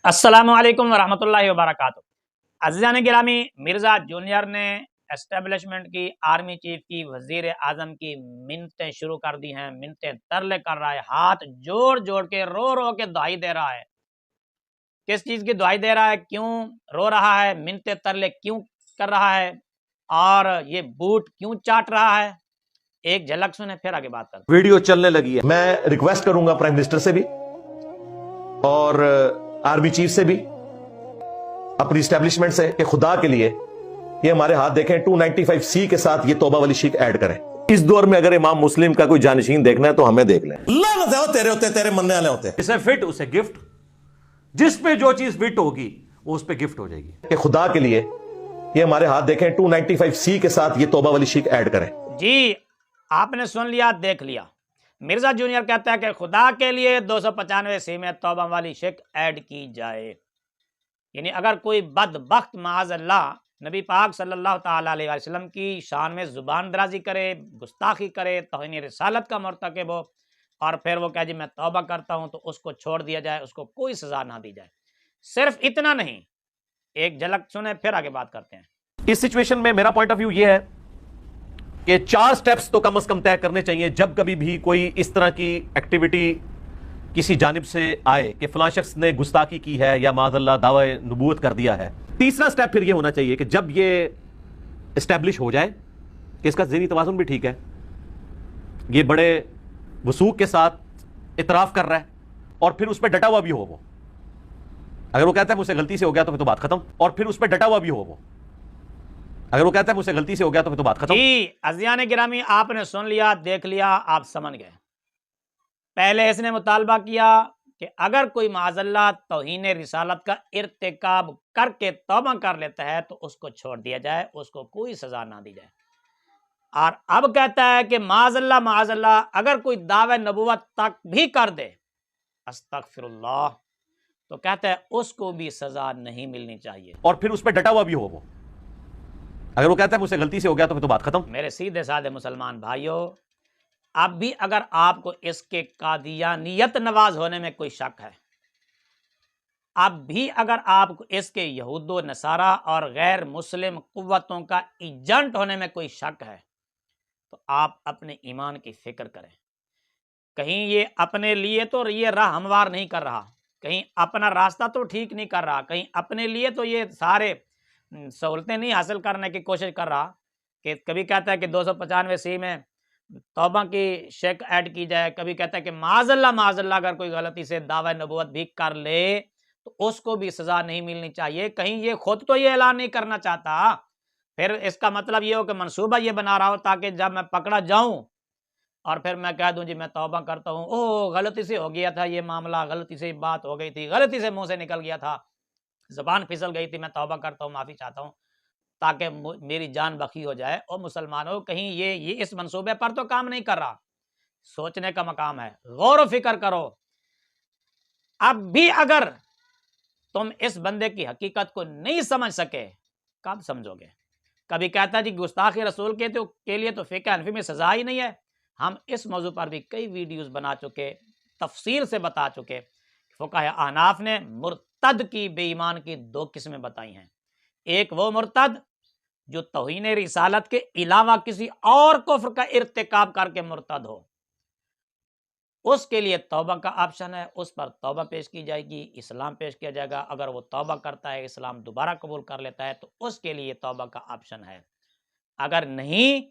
السلام علیکم ورحمۃ اللہ وبرکاتہ۔ عزیزان گرامی، مرزا جونیئر نے اسٹیبلشمنٹ کی، آرمی چیف کی، وزیر اعظم کی منتیں شروع کر دی ہیں، منتیں ترلے کر رہا ہے، ہاتھ جوڑ جوڑ کے رو رو کے دعائی دے رہا ہے۔ کس چیز کی دعائی دے رہا ہے؟ کیوں رو رہا ہے؟ منتیں ترلے کیوں کر رہا ہے؟ اور یہ بوٹ کیوں چاٹ رہا ہے؟ ایک جھلک سنیں پھر آگے بات کرتے ہیں۔ ویڈیو چلنے لگی ہے، میں ریکویسٹ کروں گا پرائم منسٹر سے بھی اور آرمی چیف سے بھی، اپنی اسٹیبلشمنٹ سے، کہ خدا کے لیے یہ ہمارے ہاتھ دیکھیں، 295C کے ساتھ یہ توبہ والی شیک ایڈ کریں۔ اس دور میں اگر امام مسلم کا کوئی جانشین دیکھنا ہے تو ہمیں دیکھ لیں۔ لعنت ہے تیرے ہوتے، تیرے مننے والے ہوتے۔ اسے فٹ اسے گفٹ، جس پہ جو چیز فٹ ہوگی وہ اس پہ گفٹ ہو جائے گی۔ کہ خدا کے لیے یہ ہمارے ہاتھ دیکھیں، 295C کے ساتھ یہ توبہ والی شیک ایڈ کریں۔ جی آپ نے سن لیا، دیکھ لیا۔ مرزا جونیئر کہتا ہے کہ خدا کے لیے 295C میں توبہ والی شک ایڈ کی جائے۔ یعنی اگر کوئی بدبخت معاذ اللہ نبی پاک صلی اللہ تعالیٰ علیہ وسلم کی شان میں زبان درازی کرے، گستاخی کرے، توہین رسالت کا مرتکب ہو، اور پھر وہ کہے جی میں توبہ کرتا ہوں، تو اس کو چھوڑ دیا جائے، اس کو کوئی سزا نہ دی جائے۔ صرف اتنا نہیں، ایک جھلک سنیں پھر آگے بات کرتے ہیں۔ اس سچویشن میں میرا پوائنٹ آف ویو یہ ہے کہ 4 سٹیپس تو کم از کم طے کرنے چاہیے جب کبھی بھی کوئی اس طرح کی ایکٹیویٹی کسی جانب سے آئے کہ فلاں شخص نے گستاخی کی ہے یا معاذ اللہ دعوی نبوت کر دیا ہے۔ تیسرا سٹیپ پھر یہ ہونا چاہیے کہ جب یہ اسٹیبلش ہو جائے کہ اس کا ذہنی توازن بھی ٹھیک ہے، یہ بڑے وثوق کے ساتھ اعتراف کر رہا ہے، اور پھر اس پہ ڈٹا ہوا بھی ہو، وہ اگر وہ کہتا ہے مجھ سے غلطی سے ہو گیا تو پھر تو بات ختم، اور پھر اس پہ ڈٹا ہوا بھی ہو، وہ اگر وہ کہتا ہے مجھ سے غلطی سے ہو گیا تو پھر تو بات ختم۔ جی عزیزان گرامی، آپ نے سن لیا، دیکھ لیا، آپ سمجھ گئے۔ پہلے اس نے مطالبہ کیا کہ اگر کوئی معاذ اللہ توہین رسالت کا ارتکاب کر کے توبہ کر لیتا ہے تو اس کو چھوڑ دیا جائے، اس کو کوئی سزا نہ دی جائے۔ اور اب کہتا ہے کہ معاذ اللہ اگر کوئی دعوی نبوت تک بھی کر دے، استغفر اللہ، تو کہتا ہے اس کو بھی سزا نہیں ملنی چاہیے، اور پھر اس پہ ڈٹا ہوا بھی ہو، وہ اگر وہ کہتا ہے مجھ سے غلطی سے ہو گیا تو پھر تو بات ختم۔ میرے سیدھے سادے مسلمان بھائیوں، اب بھی اگر آپ کو اس کے قادیانیت نواز ہونے میں کوئی شک ہے، اب بھی اگر آپ کو اس کے یہود و نصارہ اور غیر مسلم قوتوں کا ایجنٹ ہونے میں کوئی شک ہے، تو آپ اپنے ایمان کی فکر کریں۔ کہیں یہ اپنے لیے تو یہ راہ ہموار نہیں کر رہا، کہیں اپنا راستہ تو ٹھیک نہیں کر رہا، کہیں اپنے لیے تو یہ سارے سہولتیں نہیں حاصل کرنے کی کوشش کر رہا، کہ کبھی کہتا ہے کہ 295C میں توبہ کی شک ایڈ کی جائے، کبھی کہتا ہے کہ معاذ اللہ اگر کوئی غلطی سے دعوی نبوت بھی کر لے تو اس کو بھی سزا نہیں ملنی چاہیے۔ کہیں یہ خود تو یہ اعلان نہیں کرنا چاہتا، پھر اس کا مطلب یہ ہو کہ منصوبہ یہ بنا رہا ہو تاکہ جب میں پکڑا جاؤں اور پھر میں کہہ دوں جی میں توبہ کرتا ہوں، اوہ غلطی سے ہو گیا تھا یہ معاملہ، غلطی سے بات ہو گئی تھی، غلطی سے منہ سے نکل گیا تھا، زبان پھسل گئی تھی، میں توبہ کرتا ہوں، معافی چاہتا ہوں تاکہ میری جان بخی ہو جائے۔ اور مسلمانوں، کہیں یہ اس منصوبے پر تو کام نہیں کر رہا۔ سوچنے کا مقام ہے، غور و فکر کرو۔ اب بھی اگر تم اس بندے کی حقیقت کو نہیں سمجھ سکے، کب سمجھو گے؟ کبھی کہتا جی گستاخی رسول کے لیے تو فقہ حنفی میں سزا ہی نہیں ہے۔ ہم اس موضوع پر بھی کئی ویڈیوز بنا چکے، تفصیل سے بتا چکے۔ فقہ احناف نے مرتد کی، بے ایمان کی 2 قسمیں بتائی ہیں۔ ایک وہ مرتد جو توہین رسالت کے علاوہ کسی اور کفر کا ارتکاب کر کے مرتد ہو، اس کے لیے توبہ کا آپشن ہے، اس پر توبہ پیش کی جائے گی، اسلام پیش کیا جائے گا۔ اگر وہ توبہ کرتا ہے، اسلام دوبارہ قبول کر لیتا ہے تو اس کے لیے توبہ کا آپشن ہے۔ اگر نہیں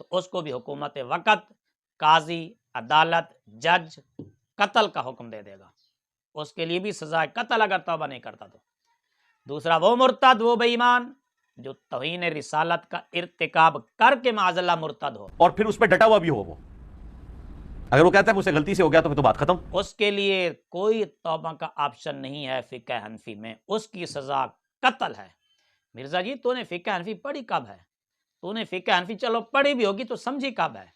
تو اس کو بھی حکومت وقت، قاضی، عدالت، جج قتل کا حکم دے دے گا، اس کے لیے بھی سزا قتل اگر توبہ نہیں کرتا تو۔ دوسرا وہ مرتد، وہ بے ایمان جو توہین رسالت کا ارتکاب کر کے معاذ اللہ مرتد ہو، اور پھر اس پہ ڈٹا ہوا بھی ہو، وہ اگر وہ کہتا ہے مجھ سے غلطی سے ہو گیا تو پھر تو بات ختم۔ اس کے لیے کوئی توبہ کا آپشن نہیں ہے فقہ حنفی میں، اس کی سزا قتل ہے۔ مرزا جی تو نے فقہ حنفی پڑھی کب ہے؟ تو نے فقہ حنفی چلو پڑھی بھی ہوگی تو سمجھی کب ہے؟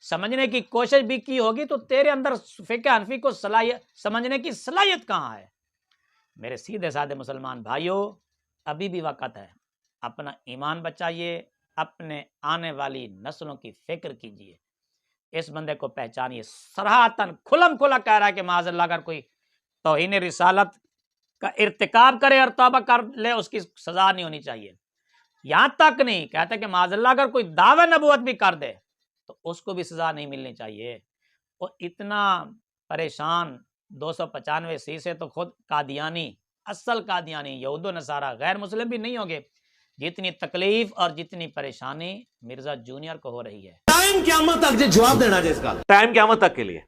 سمجھنے کی کوشش بھی کی ہوگی تو تیرے اندر فقہ حنفی کو سمجھنے کی صلاحیت کہاں ہے؟ میرے سیدھے سادے مسلمان بھائیوں، ابھی بھی وقت ہے، اپنا ایمان بچائیے، اپنے آنے والی نسلوں کی فکر کیجیے۔ اس بندے کو پہچانیے، صراحتاً کھلم کھلا کہہ رہا ہے کہ معاذ اللہ اگر کوئی توہین رسالت کا ارتکاب کرے اور توبہ کر لے اس کی سزا نہیں ہونی چاہیے. یہاں تک نہیں کہتے کہ معاذ اللہ اگر کوئی دعوی نبوت بھی کر دے تو اس کو بھی سزا نہیں ملنی چاہیے. وہ اتنا پریشان 295 سے تو خود قادیانی، اصل قادیانی یہود و نصارہ غیر مسلم بھی نہیں ہوں گے جتنی تکلیف اور جتنی پریشانی مرزا جونیئر کو ہو رہی ہے. ٹائم قیامت تک کے لیے